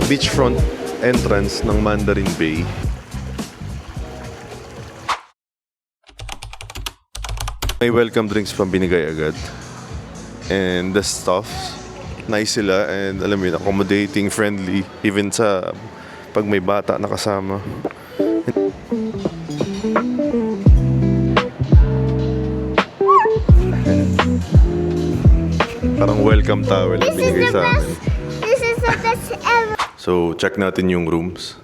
beachfront entrance ng Mandarin Bay. May welcome drinks pang binigay agad. And the staff, nice sila and alam mo yun, accommodating, friendly, even sa pag may bata na kasama. Parang welcome towel ang binigay sa amin. This is the best ever. So, check natin yung rooms.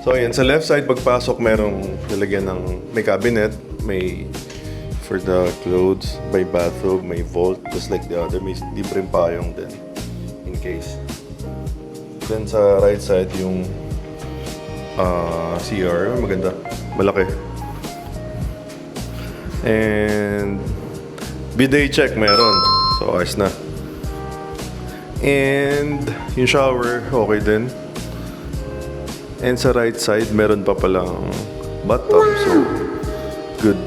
So, ayan. Sa left side, pagpasok, merong lalagyan ng... May cabinet, may... For the clothes, may bathrobe, may vault, just like the other. May libreng payong din, in case. Then, sa right side, yung... CR. Maganda. Malaki. And... bidet check meron. So, ayos na. And yung shower, okay din. And sa right side, meron pa palang bathtub. So, good.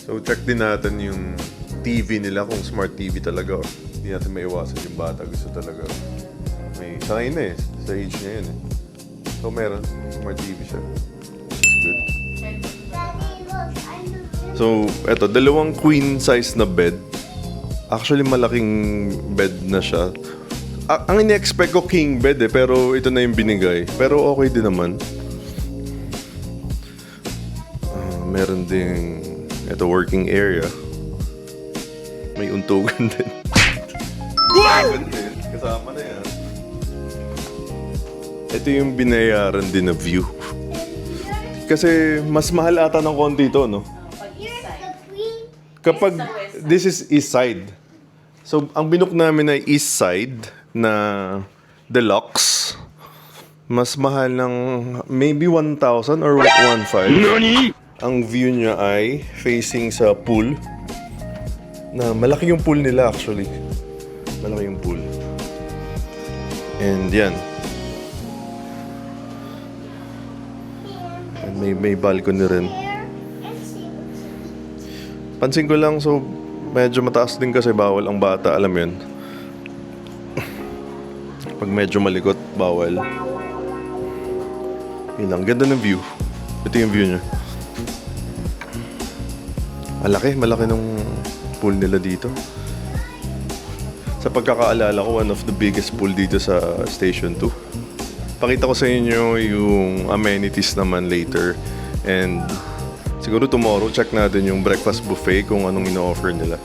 So, check din natin yung TV nila kung smart TV talaga. Hindi natin maiwasan yung bata. Gusto talaga. May sanay na eh. Sa age niya yun eh. So, meron. Smart TV siya. Good. So, eto, dalawang queen size na bed. Actually, malaking bed na siya. Ang ini-expect ko king bed eh, pero ito na yung binigay. Pero okay din naman. Meron ding, eto, working area. May untugan din. Kasama na yan. Ito yung binayaran din na view. Kasi mas mahal ata ng konti ito, no? Kapag this is east side. So, ang binook namin ay east side na deluxe. Mas mahal ng maybe 1,000 or 1,500. NANI? Ang view niya ay facing sa pool. Na malaki yung pool nila actually. Malaki yung pool. And yan. And may balcony rin. Pansin ko lang, so medyo mataas din kasi bawal ang bata, alam yun. Pag medyo malikot, bawal. Yun lang, ganda ng view. Ito yung view niya. Malaki nung pool nila dito. Sa pagkakaalala ko, one of the biggest pool dito sa Station 2. Pakita ko sa inyo yung amenities naman later. And siguro tomorrow, check natin yung breakfast buffet kung anong ino-offer nila.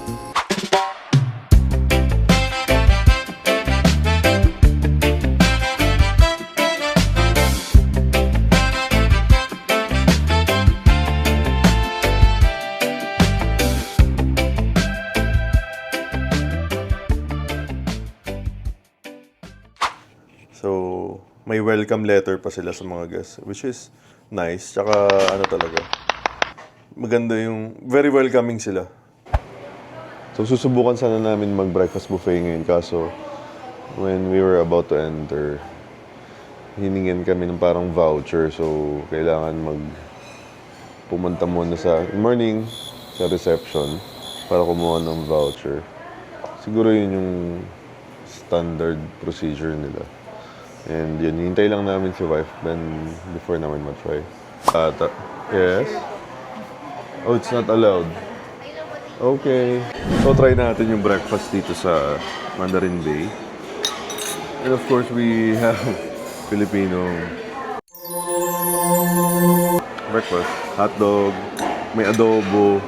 So, may welcome letter pa sila sa mga guests, which is nice. Tsaka ano talaga, maganda yung, very welcoming sila. So, susubukan sana namin mag-breakfast buffet ngayon. Kaso, when we were about to enter, hiningin kami ng parang voucher. So, kailangan pumunta muna sa morning, sa reception, para kumuha ng voucher. Siguro yun yung standard procedure nila. And yun, hintay lang namin si wife then before namin matry. Yes? Oh, it's not allowed. Okay. So, try natin yung breakfast dito sa Mandarin Bay. And of course, we have Filipino breakfast. Hotdog, may adobo,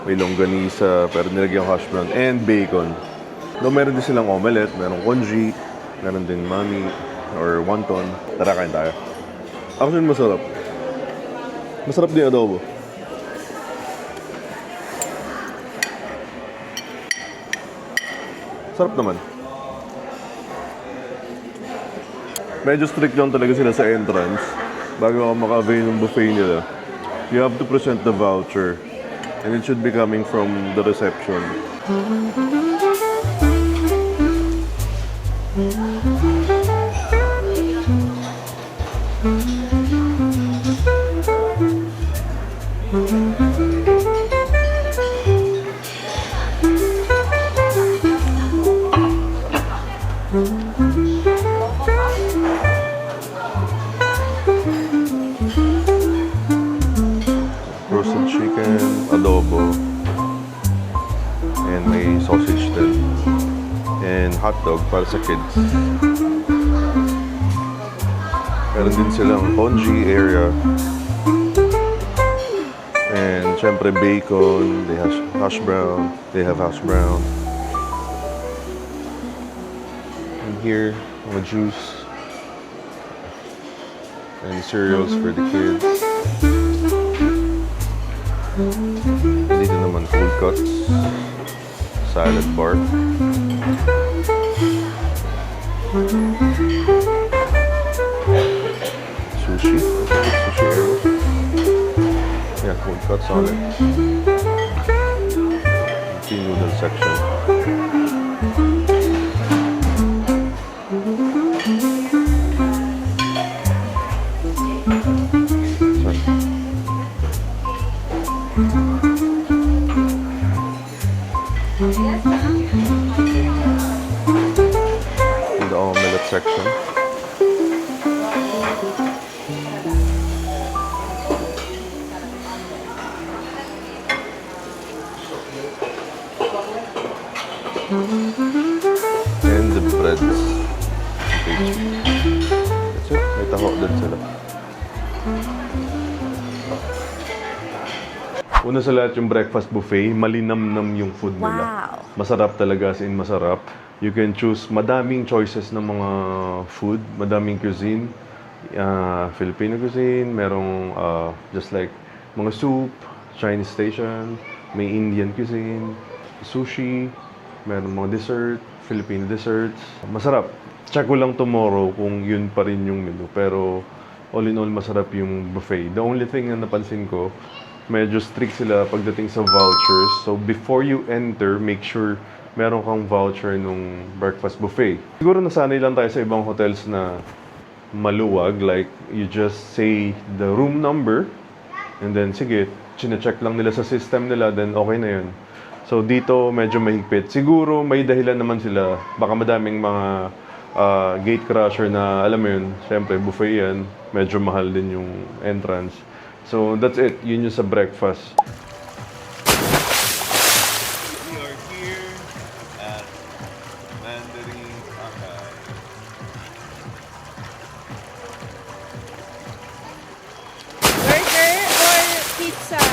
may longganisa, pero nilagyan hash brown, and bacon. Though meron din silang omelette, merong congee, meron din mami or wonton. Tara, kain tayo. Actually, masarap. Masarap din adobo. Sarap naman. Medyo strict lang talaga sila sa entrance. Bago ako maka-avail ng buffet nila, you have to present the voucher. And it should be coming from the reception. chicken, adobo, and may sausage din. And hot dog para sa kids. Meron din silang congee area. And syempre bacon, they have hash brown, And here, mga juice and cereals for the kids. Dito naman cold cuts, salad bar. Sushi area. Yeah, cold cuts on it. The noodle section. In the omelette section. And the breads. That's it. May taho din sila. Una sa lahat yung breakfast buffet, malinamnam yung food nila. Wow. Masarap talaga, as in masarap. You can choose madaming choices ng mga food, madaming cuisine. Filipino cuisine, merong just like mga soup, Chinese station, may Indian cuisine, sushi, meron mga dessert, Filipino desserts. Masarap. Check ko lang tomorrow kung yun pa rin yung menu. Pero all in all, masarap yung buffet. The only thing na napansin ko, medyo strict sila pagdating sa vouchers. So before you enter, make sure meron kang voucher nung breakfast buffet. Siguro nasanay lang tayo sa ibang hotels na maluwag. Like, you just say the room number and then sige, chine-check lang nila sa system nila, then okay na yun. So dito medyo mahigpit. Siguro may dahilan naman sila. Baka madaming mga gate crusher na alam mo yun, syempre buffet yan, medyo mahal din yung entrance. So that's it, yun yung sa breakfast. We are here at Mandarin Akay. Burger or pizza?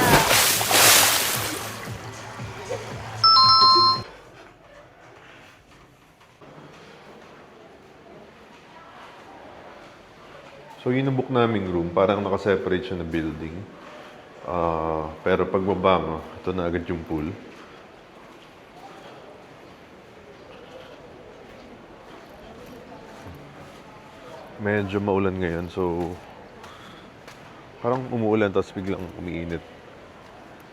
So yun ang book naming room, parang nakaseparate siya na building. Pero pagbaba mo, ito na agad yung pool. Medyo maulan ngayon, so parang umuulan tapos biglang umiinit.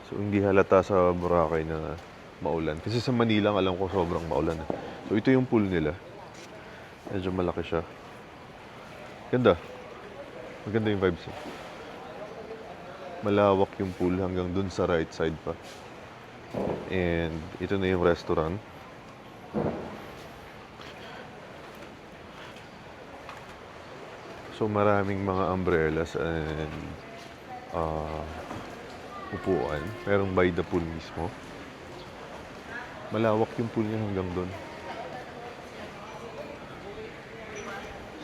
So hindi halata sa Boracay na maulan. Kasi sa Manila, alam ko sobrang maulan. So ito yung pool nila. Medyo malaki siya. Ganda. Maganda yung vibes. Malawak yung pool hanggang dun sa right side pa. And ito na yung restaurant. So maraming mga umbrellas and upuan. Merong by the pool mismo. Malawak yung pool niya hanggang dun.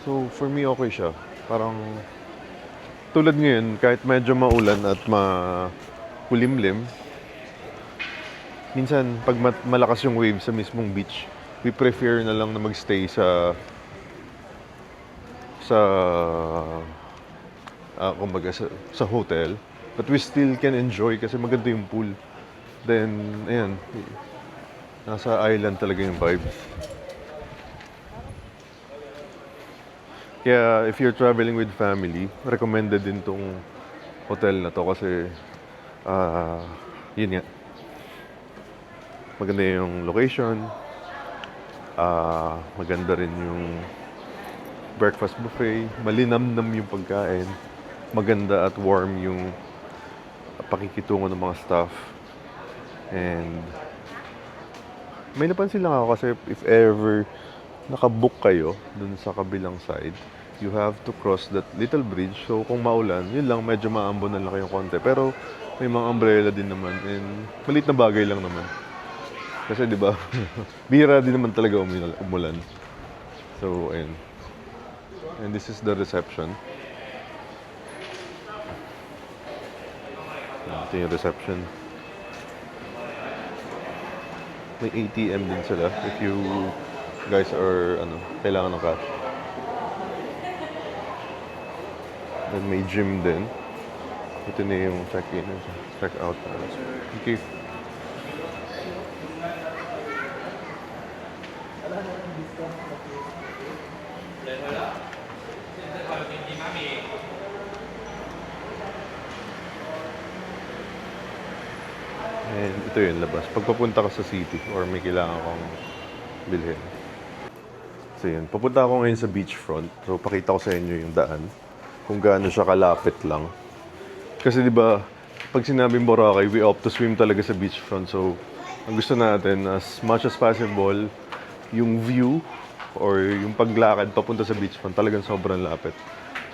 So for me okay siya. Parang tulad ngayon, kahit medyo maulan at makulimlim, minsan pag malakas yung wave sa mismong beach, we prefer na lang na magstay kumbaga sa hotel, but we still can enjoy kasi maganda yung pool. Then ayan, nasa island talaga yung vibes. Kaya if you're traveling with family, recommended din tong hotel na to kasi yun nga, maganda yung location, maganda rin yung breakfast buffet, malinamnam yung pagkain, maganda at warm yung pakikitungo ng mga staff. And may napansin lang ako kasi if ever nakabook kayo dun sa kabilang side, you have to cross that little bridge. So kung maulan, yun lang, medyo maambon na lang kayong konti. Pero May mga umbrella din naman. And maliit na bagay lang naman. Kasi di ba, bihira din naman talaga umulan. So, ayun. And this is the reception. Ito yung reception. May ATM din sila if you guys are, kailangan ng cash. Then may gym din. Ito na yung check-in and check-out. Okay. And ito yung labas. Pagpapunta ka sa city or may kailangan kang bilhin. So yun, papunta ako ngayon sa beachfront. So pakita ko sa inyo yung daan. Kung gaano siya kalapit lang. Kasi di ba, pag sinabing Boracay, we opt to swim talaga sa beachfront. So ang gusto natin, as much as possible, yung view or yung paglakad papunta sa beachfront talagang sobrang lapit.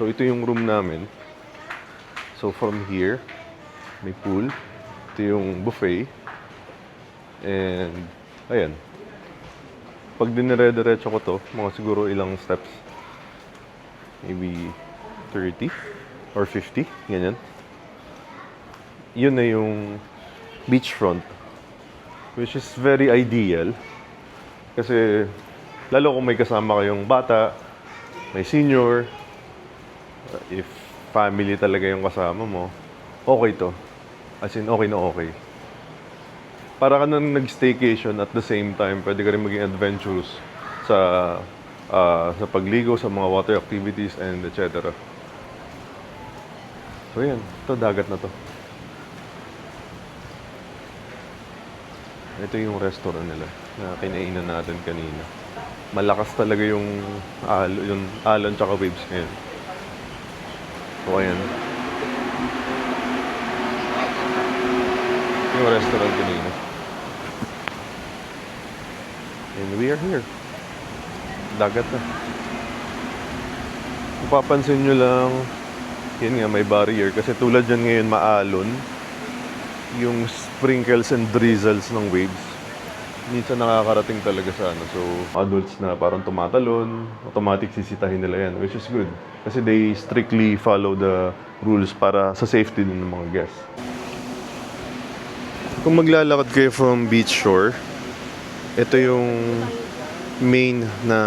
So ito yung room namin. So from here, may pool. Ito yung buffet. And, ayan. Pag dinire-diretso ko to, mga siguro ilang steps. Maybe 30 or 50, ganyan. Yun na yung beachfront. Which is very ideal. Kasi, lalo kung may kasama kayong bata, may senior, if family talaga yung kasama mo, okay to. As in, okay na okay. Para ka nang nag-staycation at the same time, pwede ka rin maging adventurous sa pagligo, sa mga water activities, and etc. So yan, ito dagat na to. Ito yung restaurant nila na kinainan natin kanina. Malakas talaga yung alon tsaka waves ngayon. So ayan. Yung restaurant kanina. And we are here. Dagat na. Kung papansin nyo lang, yun nga, may barrier. Kasi tulad yan ngayon, maalon. Yung sprinkles and drizzles ng waves. Minsan nakakarating talaga sa ano. So, adults na parang tumatalon, automatic sisitahin nila yan, which is good. Kasi they strictly follow the rules para sa safety din ng mga guests. Kung maglalakad kayo from beach shore, ito yung main na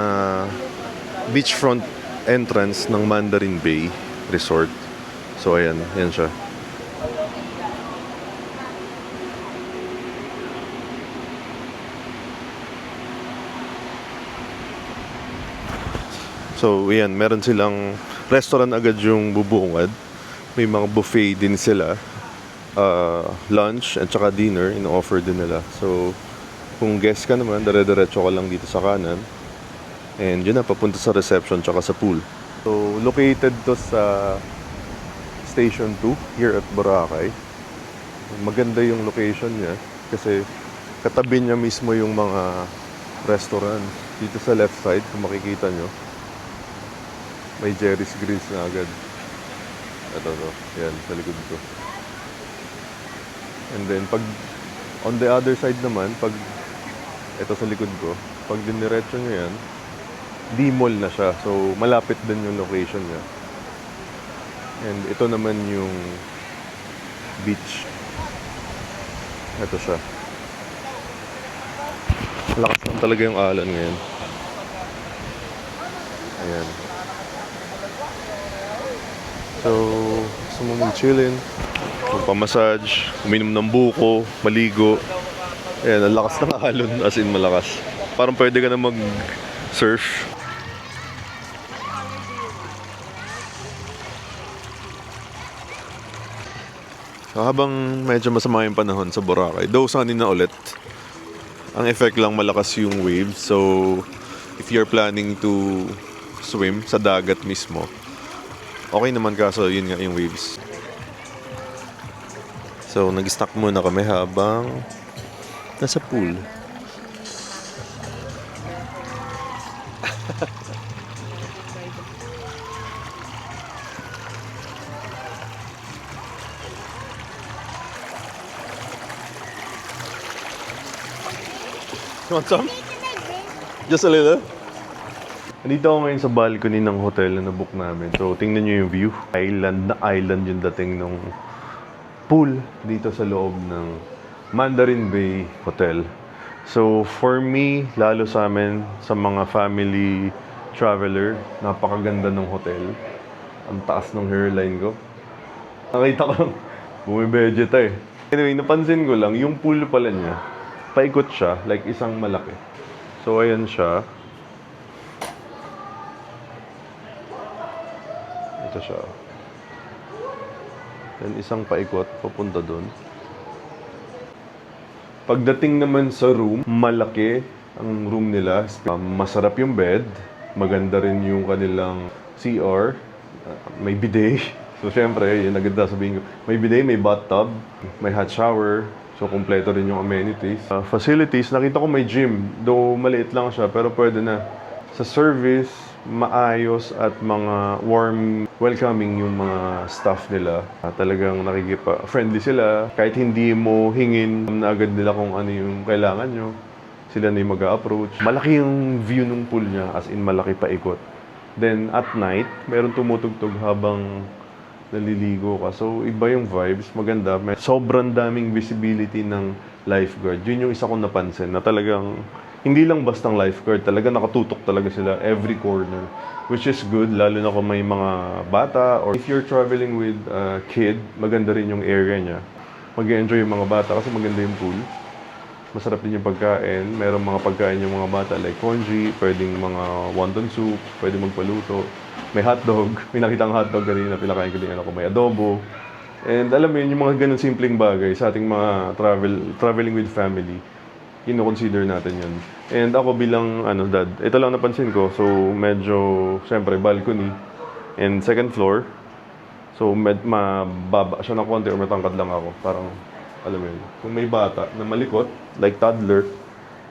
beachfront entrance ng Mandarin Bay Resort. So ayan, yan siya. So ayan, meron silang restaurant agad yung bubungad. May mga buffet din sila. Lunch at saka dinner in-offer din nila. So, kung guest ka naman, dire-diretso ka lang dito sa kanan. And yun na, papunta sa reception tsaka sa pool. So, located to sa Station 2 here at Boracay. Maganda yung location niya kasi katabi niya mismo yung mga restaurant. Dito sa left side, kung makikita nyo, may Jerry's Grills na agad. Ito to, yan, sa likod ko. And then, pag on the other side naman, pag ito sa likod ko, pag diniretso nyo yan, D-Mall na siya. So, malapit din yung location niya. And ito naman yung beach. Ito siya. Lakas lang talaga yung alon ngayon. Ayan. So, gusto mo mag-chillin, magpamassage, uminom ng buko, maligo. Ayan, ang lakas ng alon, as in malakas. Parang pwede ka na mag-surf. So, habang medyo masama yung panahon sa Boracay, though sunny na ulit, ang effect lang malakas yung waves. So, if you're planning to swim sa dagat mismo, okay naman, kaso yun nga yung waves. So, nag-stock muna kami habang nasa pool. You want some? Take it like this. Just a little? Nandito ako ngayon sa balcony ng hotel na nabook namin. So, tingnan nyo yung view. Island na island yung dating nung pool dito sa loob ng Mandarin Bay Hotel. So, for me, lalo sa amin, sa mga family traveler, napakaganda ng hotel. Ang taas ng hairline ko. Nakita ko, bumibegeta eh. Anyway, napansin ko lang, yung pool pala niya, paikot siya, like isang malaki. So, ayan siya. Ito siya. Then, isang paikot, papunta doon. Pagdating naman sa room, malaki ang room nila. Masarap yung bed. Maganda rin yung kanilang CR. May bidet. So, syempre, yun agad na sabihin ko. May bidet, may bathtub, may hot shower. So, kumpleto rin yung amenities. Facilities, nakita ko may gym. Though maliit lang siya, pero pwede na. Sa service, maayos at mga warm, welcoming yung mga staff nila. Talagang friendly sila. Kahit hindi mo hingin na agad nila kung ano yung kailangan nyo, sila na yung mag-a-approach. Malaki yung view ng pool niya, as in malaki paikot. Then at night, meron tumutugtog habang naliligo ka. So iba yung vibes, maganda. May sobrang daming visibility ng lifeguard. Yun yung isa kong napansin na talagang hindi lang bastang lifeguard, talaga nakatutok talaga sila every corner. Which is good, lalo na kung may mga bata or if you're traveling with a kid, maganda rin yung area niya. Mag-enjoy yung mga bata kasi maganda yung pool. Masarap din yung pagkain. Merong mga pagkain yung mga bata like congee, pwedeng mga wonton soup, pwedeng magpaluto. May hotdog. May nakitang hotdog kanina, pinakain ko din ko. May adobo. And alam mo yun, yung mga ganun simpleng bagay sa ating mga traveling with family. Kino-consider natin yun. And ako bilang dad, ito lang napansin ko. So medyo, syempre, balcony and second floor. So mababa siya ng konti or matangkad lang ako. Parang, alam mo yun, kung may bata na malikot, like toddler,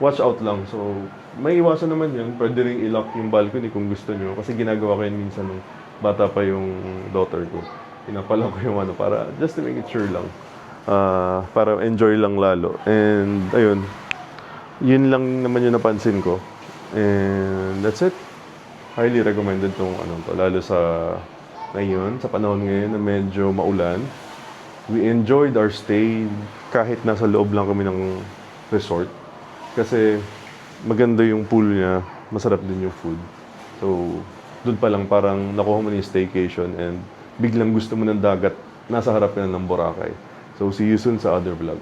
watch out lang. So may iwasan naman yun. Pwede rin i-lock yung balcony kung gusto nyo. Kasi ginagawa ko yun minsan nung bata pa yung daughter ko. Pinapala ko yung para just to make it sure lang. Para enjoy lang lalo. And ayun, yun lang naman yung napansin ko. And that's it. Highly recommended tong to. Lalo sa ngayon, sa panahon ngayon na medyo maulan. We enjoyed our stay kahit nasa loob lang kami ng resort. Kasi maganda yung pool niya, masarap din yung food. So, doon pa lang parang nakuha mo na yung staycation and biglang gusto mo ng dagat, nasa harap ka na ng Boracay. So, see you soon sa other vlog.